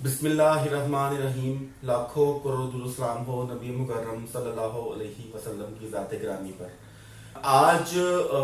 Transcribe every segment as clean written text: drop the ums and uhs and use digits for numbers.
बिस्मिल्लाहिर्रहमानिर्रहीम। लाखों करोड़ दुरूद सलाम हो नबी मुकर्रम सल्लल्लाहु अलैहि वसल्लम की ज़ात गिरामी पर। आज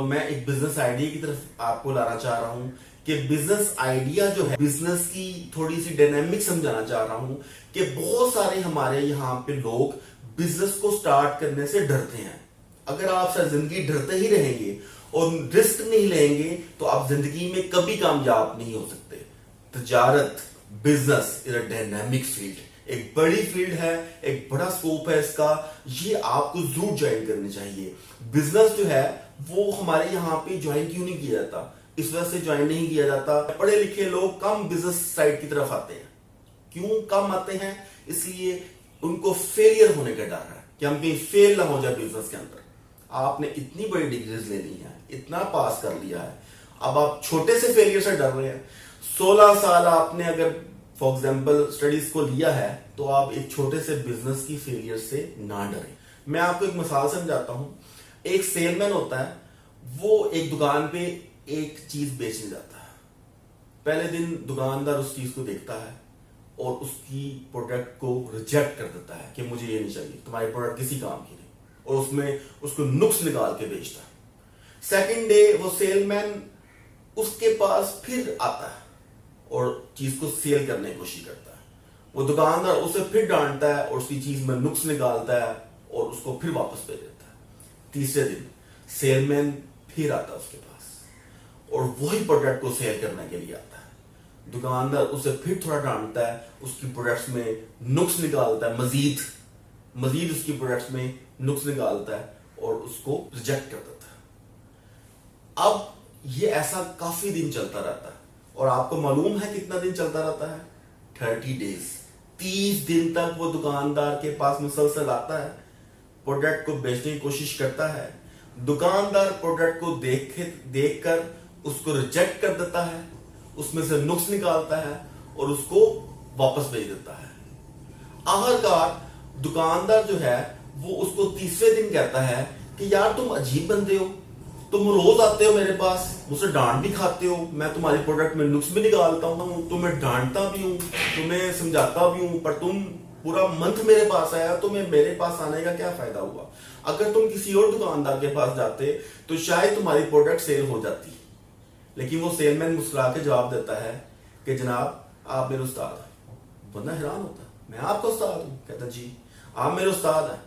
मैं एक बिजनेस आइडिया की तरफ आपको लाना चाह रहा हूं कि बिजनेस आइडिया जो है, बिजनेस की थोड़ी सी डायनेमिक समझाना चाह रहा हूं कि बहुत सारे हमारे यहाँ पे लोग बिजनेस को स्टार्ट करने से डरते हैं। अगर आप सारी जिंदगी डरते ही रहेंगे और रिस्क नहीं लेंगे तो आप जिंदगी में कभी कामयाब नहीं हो सकते। तजारत business is a dynamic field, एक बड़ी फील्ड है, एक बड़ा स्कोप है इसका। ये आपको जरूर ज्वाइन करनी चाहिए। बिजनेस जो है वो हमारे यहाँ पे ज्वाइन क्यों नहीं किया जाता? इस वजह से ज्वाइन नहीं किया जाता, पढ़े लिखे लोग कम बिजनेस साइड की तरफ आते हैं। क्यों कम आते हैं? इसलिए उनको फेलियर होने का डर है कि हम कहीं फेल ना हो जाए बिजनेस के अंदर। आपने इतनी बड़ी डिग्रीज ले ली है, इतना पास कर लिया है, अब आप छोटे से फेलियर से डर रहे हैं। 16 साल आपने अगर फॉर एग्जाम्पल स्टडीज को लिया है तो आप एक छोटे से बिजनेस की फेलियर से ना डरें। मैं आपको एक मिसाल समझाता हूं। एक सेलमैन होता है, वो एक दुकान पे एक चीज बेचने जाता है। पहले दिन दुकानदार उस चीज को देखता है और उसकी प्रोडक्ट को रिजेक्ट कर देता है कि मुझे ये नहीं चाहिए, तुम्हारी प्रोडक्ट किसी काम की नहीं, और उसमें उसको नुक्स निकाल के बेचता है। सेकेंड डे वो सेलमैन उसके पास फिर आता है और चीज को सेल करने की कोशिश करता है। वो दुकानदार उसे फिर डांटता है और उसकी चीज में नुक्स निकालता है और उसको फिर वापस भेज देता है। तीसरे दिन सेलमैन फिर आता है उसके पास और वही प्रोडक्ट को सेल करने के लिए आता है। दुकानदार उसे फिर थोड़ा डांटता है, उसकी प्रोडक्ट्स में नुक्स निकालता है, मजीद उसकी प्रोडक्ट्स में नुक्स निकालता है और उसको रिजेक्ट कर देता है। अब ये ऐसा काफी दिन चलता रहता है और आपको मालूम है कितना दिन चलता रहता है? 30 डेज। 30 दिन तक वो दुकानदार के पास मुसलसल आता है, प्रोडक्ट को बेचने की कोशिश करता है। दुकानदार प्रोडक्ट को देख कर उसको रिजेक्ट कर देता है, उसमें से नुक्स निकालता है और उसको वापस भेज देता है। आखिरकार दुकानदार जो है वो उसको तीसरे दिन कहता है कि यार तुम अजीब बंदे हो, तुम रोज आते हो मेरे पास, मुझसे डांट भी खाते हो, मैं तुम्हारी प्रोडक्ट में नुक्स भी निकालता हूँ, तुम्हें डांटता भी हूँ, तुम्हें समझाता भी हूँ, पर तुम पूरा मंथ मेरे पास आया, तुम्हें मेरे पास आने का क्या फायदा हुआ? अगर तुम किसी और दुकानदार के पास जाते तो शायद तुम्हारी प्रोडक्ट सेल हो जाती। लेकिन वो सेलमैन मुस्कुरा के जवाब देता है कि जनाब आप मेरे उस्ताद हैं। बंदा हैरान होता है, मैं आपका उस्ताद हूँ? कहता जी आप मेरे उस्ताद हैं।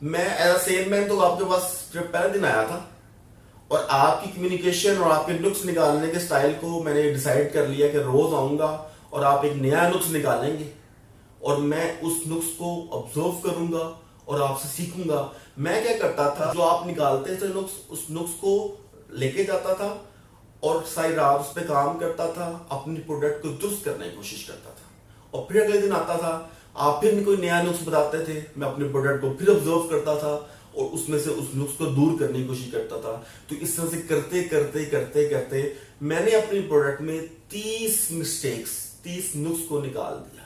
मैं एज अ सेलमैन तो आपके पास जब पहले दिन आया था और आपकी कम्युनिकेशन और आपके नुक्स निकालने के स्टाइल को मैंने डिसाइड कर लिया कि रोज आऊंगा और आप एक नया नुक्स निकालेंगे और मैं उस नुक्स को ऑब्जर्व करूंगा और आपसे सीखूंगा। मैं क्या करता था, जो आप निकालते थे नुक्स, उस नुक्स को लेके जाता था और सारी रात उस पर काम करता था, अपनी प्रोडक्ट को दुरुस्त करने की कोशिश करता था। और फिर अगले दिन आता था, आप फिर कोई नया नुक्स बताते थे, मैं अपने प्रोडक्ट को फिर ऑब्जर्व करता था और उसमें से उस नुक्स को दूर करने की कोशिश करता था। तो इस तरह से करते करते करते करते मैंने अपनी प्रोडक्ट में 30 मिस्टेक्स, 30 नुक्स को निकाल दिया।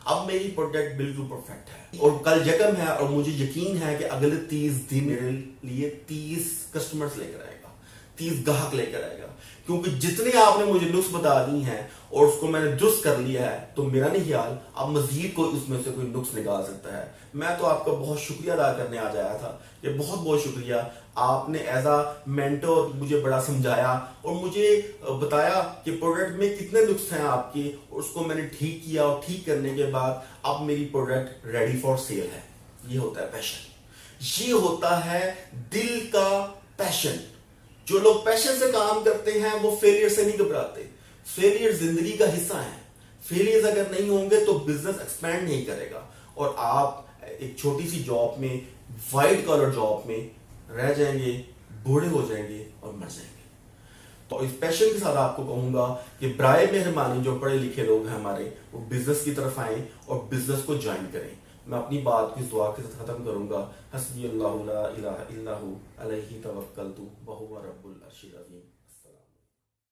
अब मेरी प्रोडक्ट बिल्कुल परफेक्ट है और कल यकम है और मुझे यकीन है कि अगले 30 दिन मेरे लिए 30 कस्टमर्स लेकर आएगा, 30 ग्राहक लेकर आएगा। क्योंकि जितने आपने मुझे नुक्स बता दी हैं और उसको मैंने दुरुस्त कर लिया है, तो मेरा नहीं ख्याल अब मजीद कोई उसमें से कोई नुक्स निकाल सकता है। मैं तो आपका बहुत शुक्रिया अदा करने आज आया था। ये बहुत बहुत शुक्रिया, आपने एज अ मेंटर मुझे बड़ा समझाया और मुझे बताया कि प्रोडक्ट में कितने नुक्स हैं आपके, और उसको मैंने ठीक किया और ठीक करने के बाद अब मेरी प्रोडक्ट रेडी फॉर सेल है। ये होता है पैशन, ये होता है दिल का पैशन। जो लोग पैशन से काम करते हैं वो फेलियर से नहीं घबराते। फेलियर जिंदगी का हिस्सा है। फेलियर अगर नहीं होंगे तो बिजनेस एक्सपैंड नहीं करेगा और आप एक छोटी सी जॉब में, व्हाइट कॉलर जॉब में रह जाएंगे, बूढ़े हो जाएंगे और मर जाएंगे। तो इस पैशन के साथ आपको कहूंगा कि बराए मेहरबानी जो पढ़े लिखे लोग हैं हमारे, वो बिजनेस की तरफ आए और बिजनेस को ज्वाइन करें। मैं अपनी बात की दुआ के साथ खत्म करूंगा। हस्बी अल्लाहु ला इलाहा इल्ला हु अलैहि तवक्कलतु व हुवा रब्बुल अर्शिल अज़ीम।